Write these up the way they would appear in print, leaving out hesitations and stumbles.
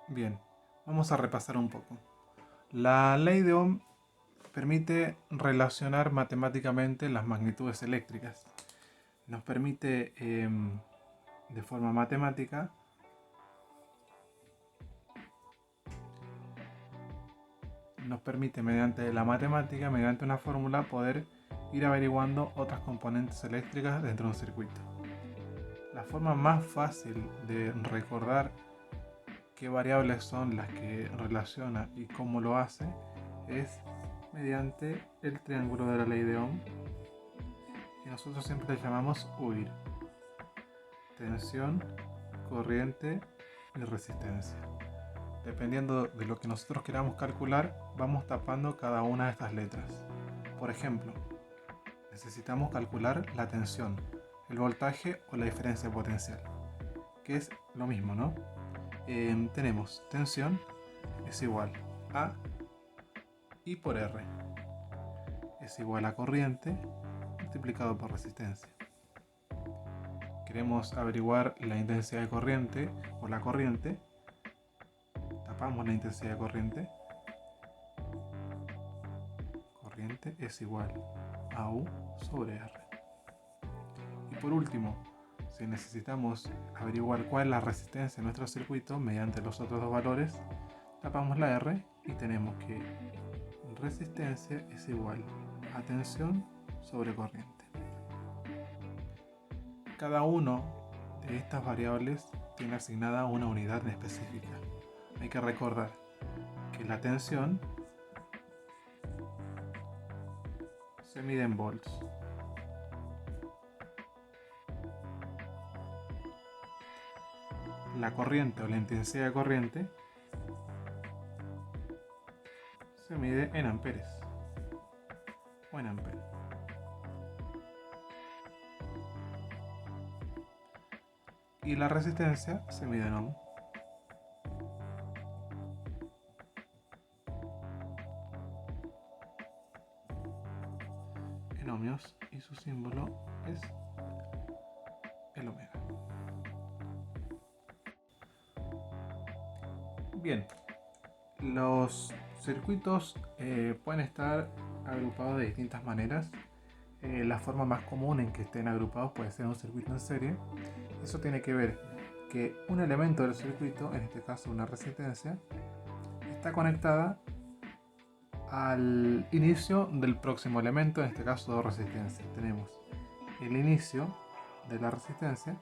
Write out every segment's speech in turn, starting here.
Bien, vamos a repasar un poco. La ley de Ohm permite relacionar matemáticamente las magnitudes eléctricas. Nos permite, de forma matemática, mediante la matemática, mediante una fórmula, poder ir averiguando otras componentes eléctricas dentro de un circuito. La forma más fácil de recordar qué variables son las que relaciona y cómo lo hace es mediante el triángulo de la ley de Ohm, que nosotros siempre le llamamos UIR: tensión, corriente y resistencia. Dependiendo de lo que nosotros queramos calcular, vamos tapando cada una de estas letras. Por ejemplo, necesitamos calcular la tensión, el voltaje o la diferencia potencial, que es lo mismo, ¿no? Tenemos tensión es igual a I por R, es igual a corriente multiplicado por resistencia. Queremos averiguar la intensidad de corriente o la corriente, tapamos la intensidad de corriente, corriente es igual a U sobre R. Y por último, si necesitamos averiguar cuál es la resistencia de nuestro circuito mediante los otros dos valores, tapamos la R y tenemos que resistencia es igual a tensión sobre corriente. Cada uno de estas variables tiene asignada una unidad específica. Hay que recordar que la tensión se mide en volts. La corriente o la intensidad de corriente se mide en amperes o en amperes. Y la resistencia se mide en ohm. En ohmios, y su símbolo es el omega. Bien, los circuitos pueden estar agrupados de distintas maneras. La forma más común en que estén agrupados puede ser un circuito en serie. Eso tiene que ver que un elemento del circuito, en este caso una resistencia, está conectada al inicio del próximo elemento, en este caso dos resistencias. Tenemos el inicio de la resistencia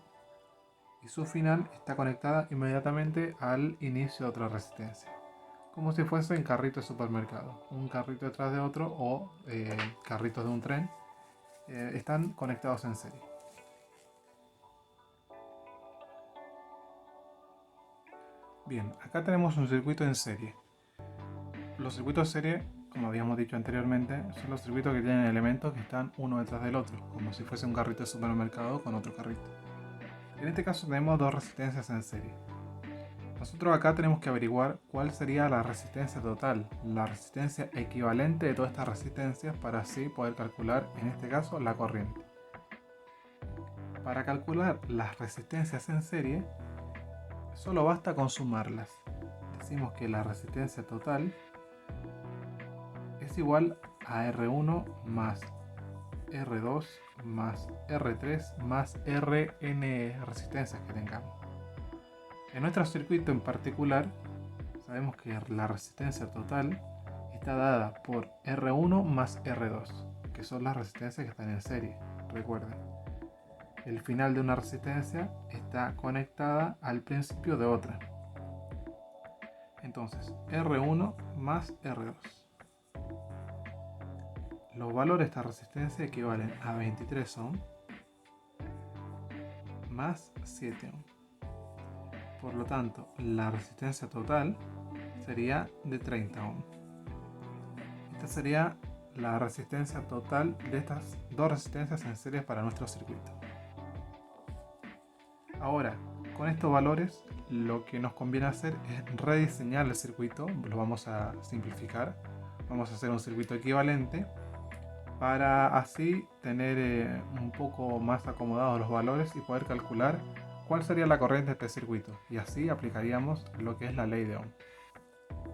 y su final está conectada inmediatamente al inicio de otra resistencia, como si fuesen carritos de supermercado, un carrito detrás de otro, o carritos de un tren. Están conectados en serie. Bien, acá tenemos un circuito en serie. Los circuitos de serie, como habíamos dicho anteriormente, son los circuitos que tienen elementos que están uno detrás del otro, como si fuese un carrito de supermercado con otro carrito. En este caso tenemos dos resistencias en serie. Nosotros acá tenemos que averiguar cuál sería la resistencia total, la resistencia equivalente de todas estas resistencias, para así poder calcular, en este caso, la corriente. Para calcular las resistencias en serie, solo basta con sumarlas. Decimos que la resistencia total es igual a R1 más R2 más R3 más Rn resistencias que tengamos. En nuestro circuito en particular, sabemos que la resistencia total está dada por R1 más R2, que son las resistencias que están en serie. Recuerden, el final de una resistencia está conectada al principio de otra. Entonces, R1 más R2. Los valores de esta resistencia equivalen a 23 ohm más 7 ohm. Por lo tanto, la resistencia total sería de 30 ohm. Esta sería la resistencia total de estas dos resistencias en serie para nuestro circuito. Ahora, con estos valores, lo que nos conviene hacer es rediseñar el circuito. Lo vamos a simplificar. Vamos a hacer un circuito equivalente para así tener un poco más acomodados los valores y poder calcular cuál sería la corriente de este circuito, y así aplicaríamos lo que es la ley de Ohm.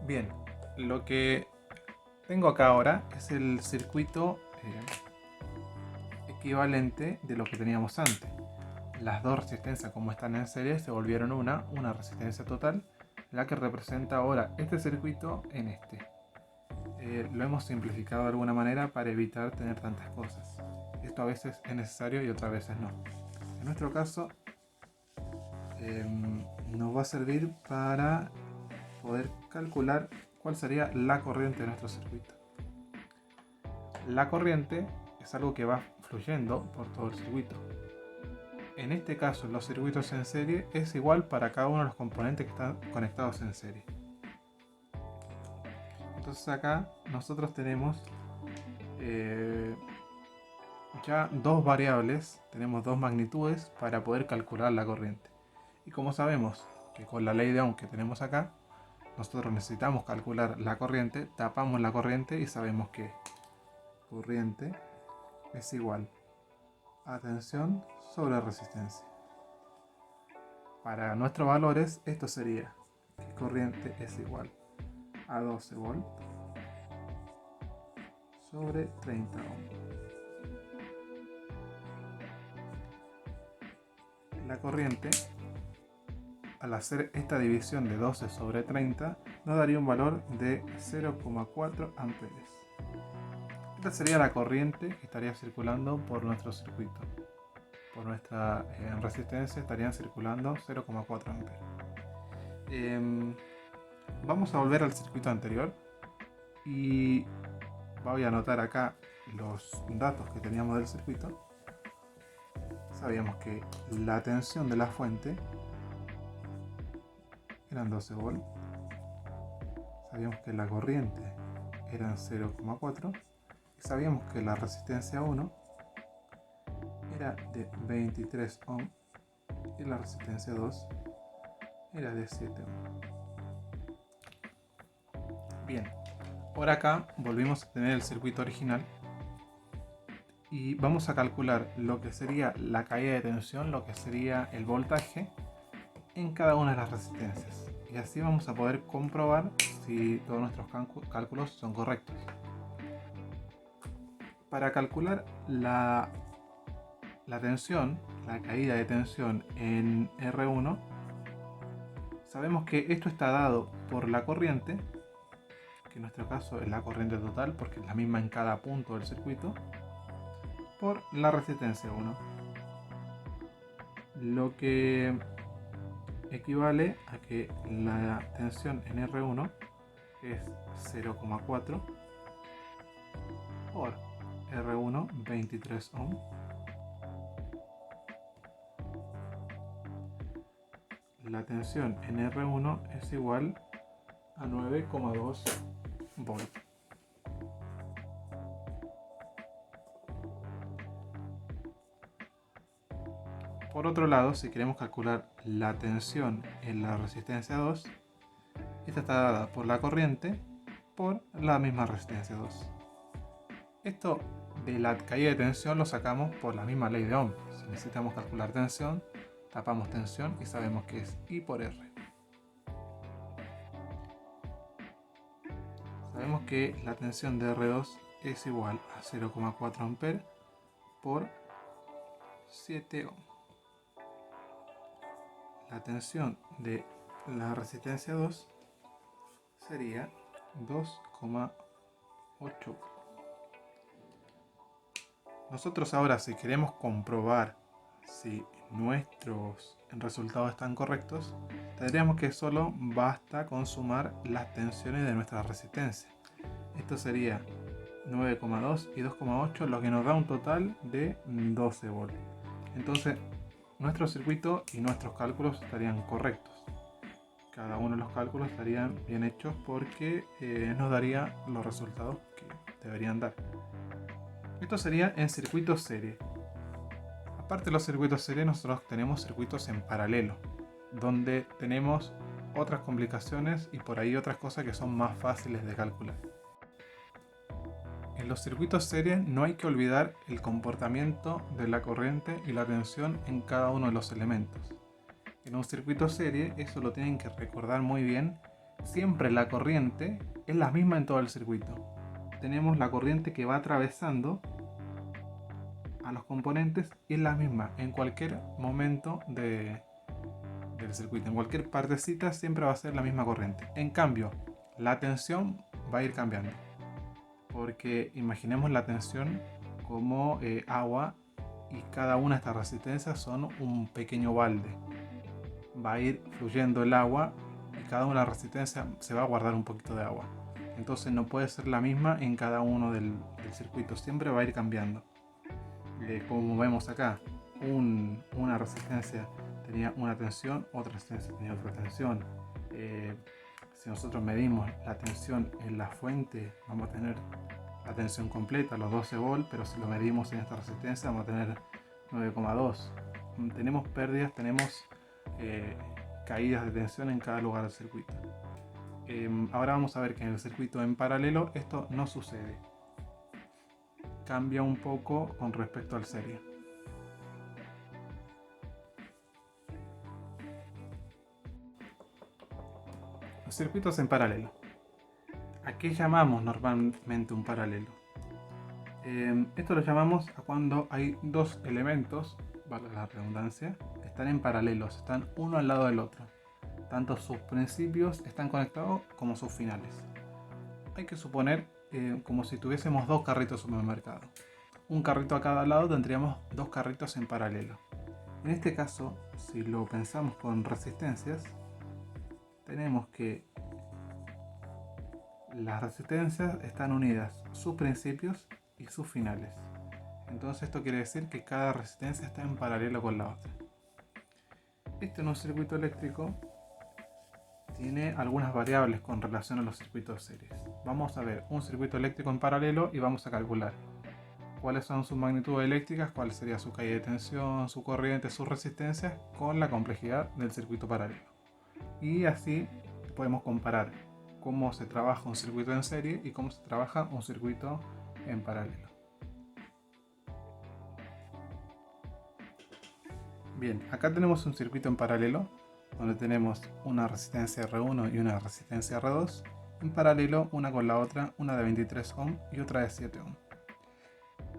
Bien, lo que tengo acá ahora es el circuito equivalente de lo que teníamos antes. Las dos resistencias, como están en serie, se volvieron una resistencia total, la que representa ahora este circuito en este. Lo hemos simplificado de alguna manera para evitar tener tantas cosas. Esto a veces es necesario y otras veces no. En nuestro caso nos va a servir para poder calcular cuál sería la corriente de nuestro circuito. La corriente es algo que va fluyendo por todo el circuito. En este caso, en los circuitos en serie es igual para cada uno de los componentes que están conectados en serie. Entonces acá nosotros tenemos ya dos variables, tenemos dos magnitudes para poder calcular la corriente. Y como sabemos que con la ley de Ohm que tenemos acá, nosotros necesitamos calcular la corriente, tapamos la corriente y sabemos que corriente es igual a tensión sobre resistencia. Para nuestros valores esto sería que corriente es igual a 12 volt sobre 30 ohm. La corriente, al hacer esta división de 12 sobre 30, nos daría un valor de 0,4 amperes. Esta sería la corriente que estaría circulando por nuestro circuito. Por nuestra resistencia estarían circulando 0,4 amperes. Vamos a volver al circuito anterior y voy a anotar acá los datos que teníamos del circuito. Sabíamos que la tensión de la fuente eran 12 volt. Sabíamos que la corriente eran 0,4 y sabíamos que la resistencia 1 era de 23 ohm y la resistencia 2 era de 7 ohm. Bien, por acá volvimos a tener el circuito original y vamos a calcular lo que sería la caída de tensión, lo que sería el voltaje en cada una de las resistencias, y así vamos a poder comprobar si todos nuestros cálculos son correctos. Para calcular la tensión, la caída de tensión en R1, sabemos que esto está dado por la corriente, que en nuestro caso es la corriente total porque es la misma en cada punto del circuito, por la resistencia 1, lo que equivale a que la tensión en R1 es 0,4 por R1 23 ohm la tensión en R1 es igual a 9,2 volt. Por otro lado, si queremos calcular la tensión en la resistencia 2, esta está dada por la corriente por la misma resistencia 2. Esto de la caída de tensión lo sacamos por la misma ley de Ohm. Si necesitamos calcular tensión, tapamos tensión y sabemos que es I por R. Sabemos que la tensión de R2 es igual a 0,4 amperes por 7 ohm. La tensión de la resistencia 2 sería 2,8. Nosotros ahora, si queremos comprobar si nuestros resultados están correctos, tendríamos que solo basta con sumar las tensiones de nuestra resistencia. Esto sería 9,2 y 2,8, lo que nos da un total de 12 volt. Entonces, nuestro circuito y nuestros cálculos estarían correctos. Cada uno de los cálculos estarían bien hechos porque nos daría los resultados que deberían dar. Esto sería en circuitos serie. Aparte de los circuitos serie, nosotros tenemos circuitos en paralelo, donde tenemos otras complicaciones y por ahí otras cosas que son más fáciles de calcular. En los circuitos serie no hay que olvidar el comportamiento de la corriente y la tensión en cada uno de los elementos. En un circuito serie, eso lo tienen que recordar muy bien, siempre la corriente es la misma en todo el circuito. Tenemos la corriente que va atravesando a los componentes y es la misma en cualquier momento del circuito. En cualquier partecita siempre va a ser la misma corriente. En cambio, la tensión va a ir cambiando. Porque imaginemos la tensión como agua y cada una de estas resistencias son un pequeño balde. Va a ir fluyendo el agua y cada una de las resistencias se va a guardar un poquito de agua. Entonces no puede ser la misma en cada uno del circuito, siempre va a ir cambiando. Como vemos acá, una resistencia tenía una tensión, otra resistencia tenía otra tensión. Si nosotros medimos la tensión en la fuente, vamos a tener la tensión completa, los 12 volts, pero si lo medimos en esta resistencia vamos a tener 9,2. Tenemos pérdidas, tenemos caídas de tensión en cada lugar del circuito. Ahora vamos a ver que en el circuito en paralelo esto no sucede. Cambia un poco con respecto al serie. Los circuitos en paralelo. ¿A qué llamamos normalmente un paralelo? Esto lo llamamos a cuando hay dos elementos, vale la redundancia, están en paralelos, están uno al lado del otro. Tanto sus principios están conectados como sus finales. Hay que suponer como si tuviésemos dos carritos de supermercado. Un carrito a cada lado tendríamos dos carritos en paralelo. En este caso, si lo pensamos con resistencias, tenemos que las resistencias están unidas, sus principios y sus finales. Entonces esto quiere decir que cada resistencia está en paralelo con la otra. Esto en un circuito eléctrico tiene algunas variables con relación a los circuitos series. Vamos a ver un circuito eléctrico en paralelo y vamos a calcular cuáles son sus magnitudes eléctricas, cuál sería su caída de tensión, su corriente, sus resistencias con la complejidad del circuito paralelo. Y así podemos comparar cómo se trabaja un circuito en serie y cómo se trabaja un circuito en paralelo. Bien, acá tenemos un circuito en paralelo donde tenemos una resistencia R1 y una resistencia R2 en paralelo una con la otra, una de 23 ohm y otra de 7 ohm.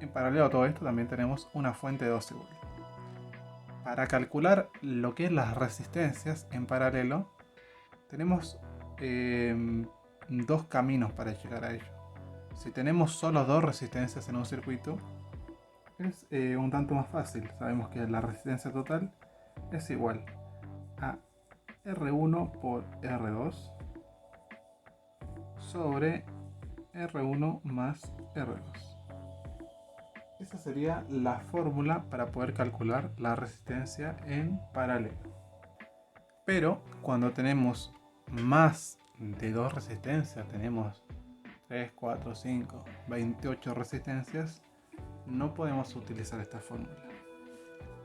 En paralelo a todo esto también tenemos una fuente de 12 volts. Para calcular lo que es las resistencias en paralelo tenemos dos caminos para llegar a ello. Si tenemos solo dos resistencias en un circuito es un tanto más fácil. Sabemos que la resistencia total es igual a R1 por R2 sobre R1 más R2. Esa sería la fórmula para poder calcular la resistencia en paralelo. Pero cuando tenemos más de dos resistencias, tenemos 3, 4, 5, 28 resistencias, no podemos utilizar esta fórmula.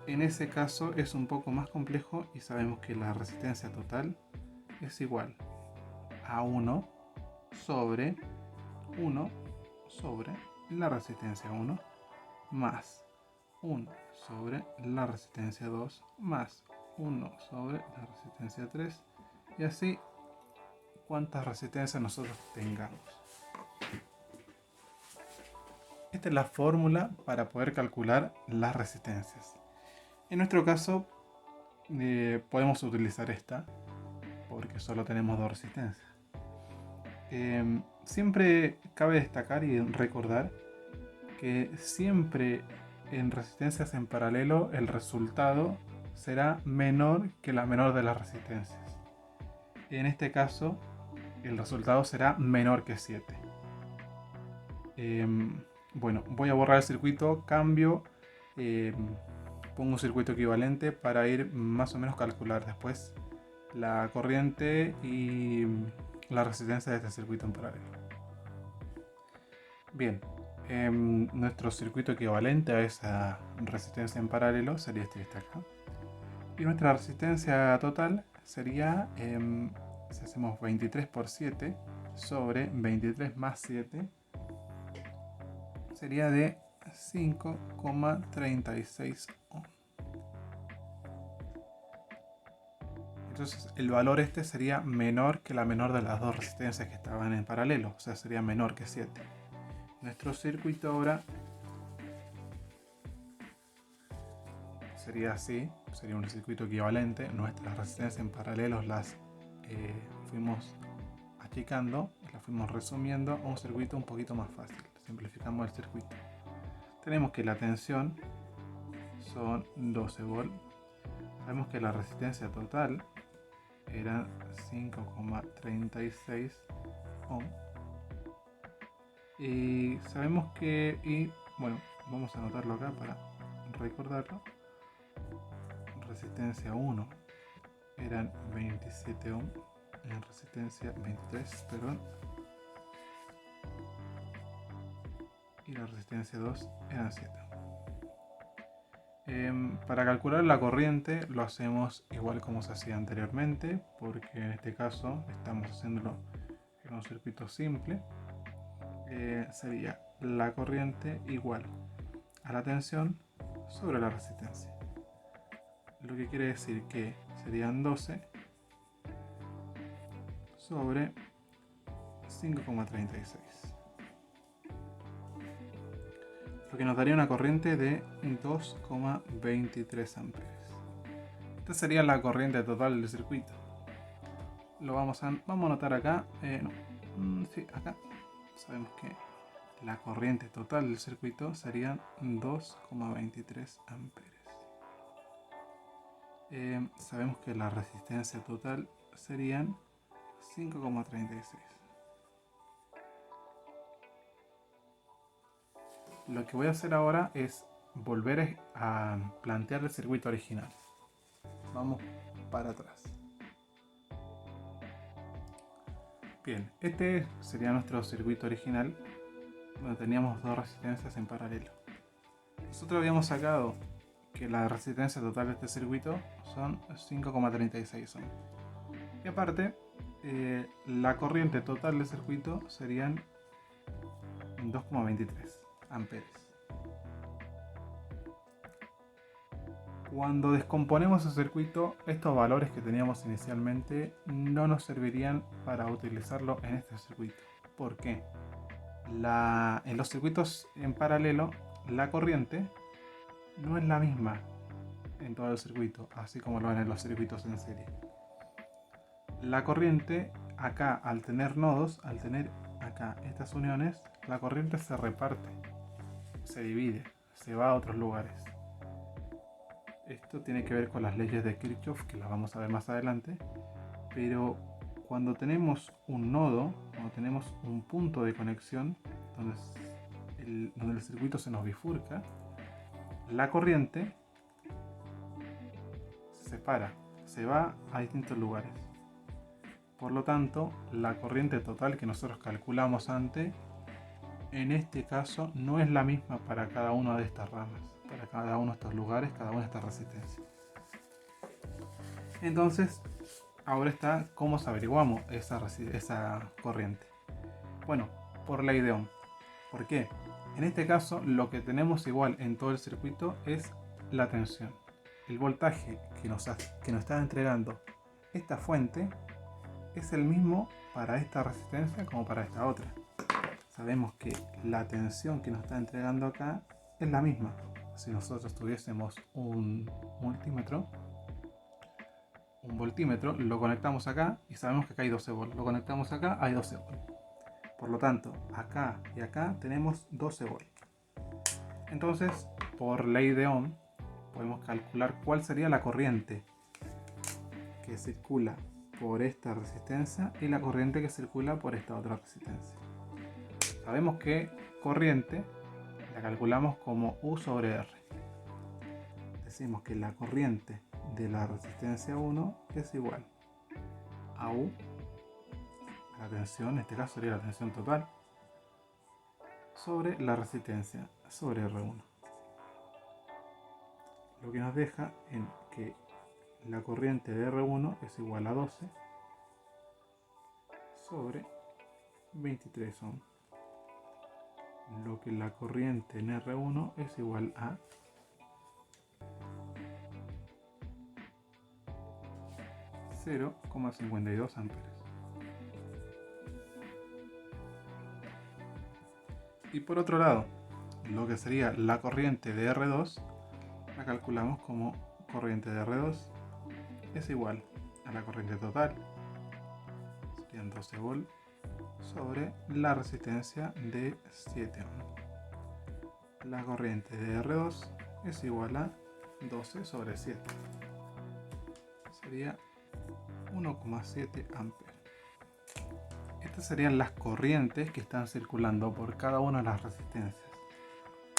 En ese caso es un poco más complejo y sabemos que la resistencia total es igual a 1 sobre 1 sobre la resistencia 1 más 1 sobre la resistencia 2 más 1 sobre la resistencia 3 y así cuantas resistencias nosotros tengamos. Esta es la fórmula para poder calcular las resistencias. En nuestro caso podemos utilizar esta porque solo tenemos dos resistencias. Siempre cabe destacar y recordar que siempre en resistencias en paralelo el resultado será menor que la menor de las resistencias. En este caso el resultado será menor que 7. Bueno, voy a borrar el circuito, cambio, pongo un circuito equivalente para ir más o menos calcular después la corriente y la resistencia de este circuito en paralelo. Bien, nuestro circuito equivalente a esa resistencia en paralelo sería este que está acá. Y nuestra resistencia total sería, si hacemos 23 por 7 sobre 23 más 7, sería de 5,36 ohm. Entonces el valor este sería menor que la menor de las dos resistencias que estaban en paralelo, o sea, sería menor que 7. Nuestro circuito ahora sería así, sería un circuito equivalente. Nuestras resistencias en paralelos las fuimos achicando, las fuimos resumiendo a un circuito un poquito más fácil. Simplificamos el circuito. Tenemos que la tensión son 12 volts. Sabemos que la resistencia total era 5,36 ohm. Y sabemos que, bueno, vamos a anotarlo acá para recordarlo. Resistencia 1 eran 27 ohm, en resistencia 23, perdón, y la resistencia 2 eran 7. Para calcular la corriente lo hacemos igual como se hacía anteriormente, porque en este caso estamos haciéndolo en un circuito simple. Sería la corriente igual a la tensión sobre la resistencia, lo que quiere decir que serían 12 sobre 5,36, lo que nos daría una corriente de 2,23 amperes. Esta sería la corriente total del circuito. Lo vamos a anotar acá. Sí, acá sabemos que la corriente total del circuito serían 2,23 amperes. Sabemos que la resistencia total serían 5,36. Lo que voy a hacer ahora es volver a plantear el circuito original. Vamos para atrás. Bien, este sería nuestro circuito original, donde teníamos dos resistencias en paralelo. Nosotros habíamos sacado que la resistencia total de este circuito son 5,36 ohm. Y aparte, la corriente total del circuito serían 2,23 amperes. Cuando descomponemos el circuito, estos valores que teníamos inicialmente no nos servirían para utilizarlo en este circuito. ¿Por qué? En los circuitos en paralelo, la corriente no es la misma en todo el circuito, así como lo es en los circuitos en serie. La corriente acá, al tener nodos, al tener acá estas uniones, la corriente se reparte, se divide, se va a otros lugares. Esto tiene que ver con las leyes de Kirchhoff, que las vamos a ver más adelante, pero cuando tenemos un nodo, cuando tenemos un punto de conexión donde el circuito se nos bifurca, la corriente se separa, se va a distintos lugares. Por lo tanto, la corriente total que nosotros calculamos antes, en este caso, no es la misma para cada una de estas ramas, para cada uno de estos lugares, cada una de estas resistencias. Entonces, ahora está cómo averiguamos esa corriente. Bueno, por ley de Ohm. ¿Por qué? En este caso, lo que tenemos igual en todo el circuito es la tensión. El voltaje que nos está entregando esta fuente es el mismo para esta resistencia como para esta otra. Sabemos que la tensión que nos está entregando acá es la misma. Si nosotros tuviésemos un voltímetro, lo conectamos acá y sabemos que acá hay 12 volts. Lo conectamos acá, hay 12 volts. Por lo tanto, acá y acá tenemos 12 volts. Entonces, por ley de Ohm, podemos calcular cuál sería la corriente que circula por esta resistencia y la corriente que circula por esta otra resistencia. Sabemos que corriente la calculamos como U sobre R. Decimos que la corriente de la resistencia 1 es igual a U, a la tensión, en este caso sería la tensión total, sobre la resistencia, sobre R1. Lo que nos deja en que la corriente de R1 es igual a 12 sobre 23 ohm. Lo que la corriente en R1 es igual a 5,36 0,52 amperes. Y por otro lado, lo que sería la corriente de R2, la calculamos como corriente de R2 es igual a la corriente total, serían 12 volt, sobre la resistencia de 7 ohm. La corriente de R2 es igual a 12 sobre 7. Sería 1,7 amperes. Estas serían las corrientes que están circulando por cada una de las resistencias.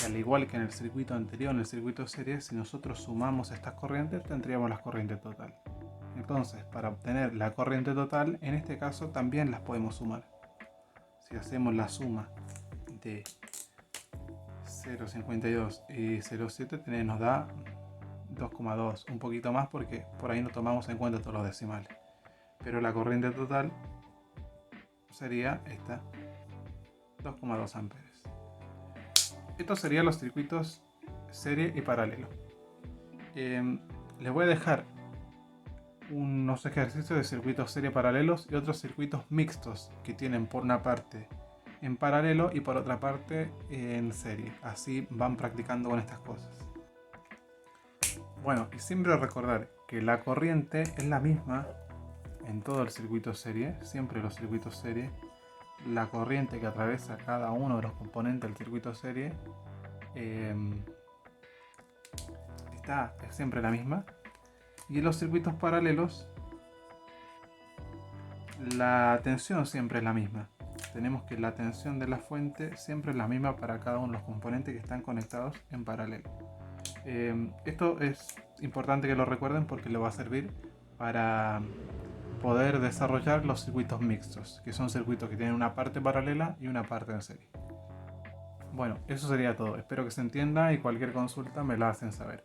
Y al igual que en el circuito anterior, en el circuito serie, si nosotros sumamos estas corrientes, tendríamos la corriente total. Entonces, para obtener la corriente total, en este caso también las podemos sumar. Si hacemos la suma de 0,52 y 0,7 nos da 2,2, un poquito más porque por ahí no tomamos en cuenta todos los decimales. Pero la corriente total sería esta, 2,2 amperes. Estos serían los circuitos serie y paralelo. Les voy a dejar unos ejercicios de circuitos serie paralelos y otros circuitos mixtos que tienen por una parte en paralelo y por otra parte en serie. Así van practicando con estas cosas. Bueno, y siempre recordar que la corriente es la misma en todo el circuito serie, siempre los circuitos serie. La corriente que atraviesa cada uno de los componentes del circuito serie es siempre la misma. Y en los circuitos paralelos la tensión siempre es la misma. Tenemos que la tensión de la fuente siempre es la misma para cada uno de los componentes que están conectados en paralelo. Esto es importante que lo recuerden porque le va a servir para poder desarrollar los circuitos mixtos, que son circuitos que tienen una parte paralela y una parte en serie. Bueno, eso sería todo. Espero que se entienda y cualquier consulta me la hacen saber.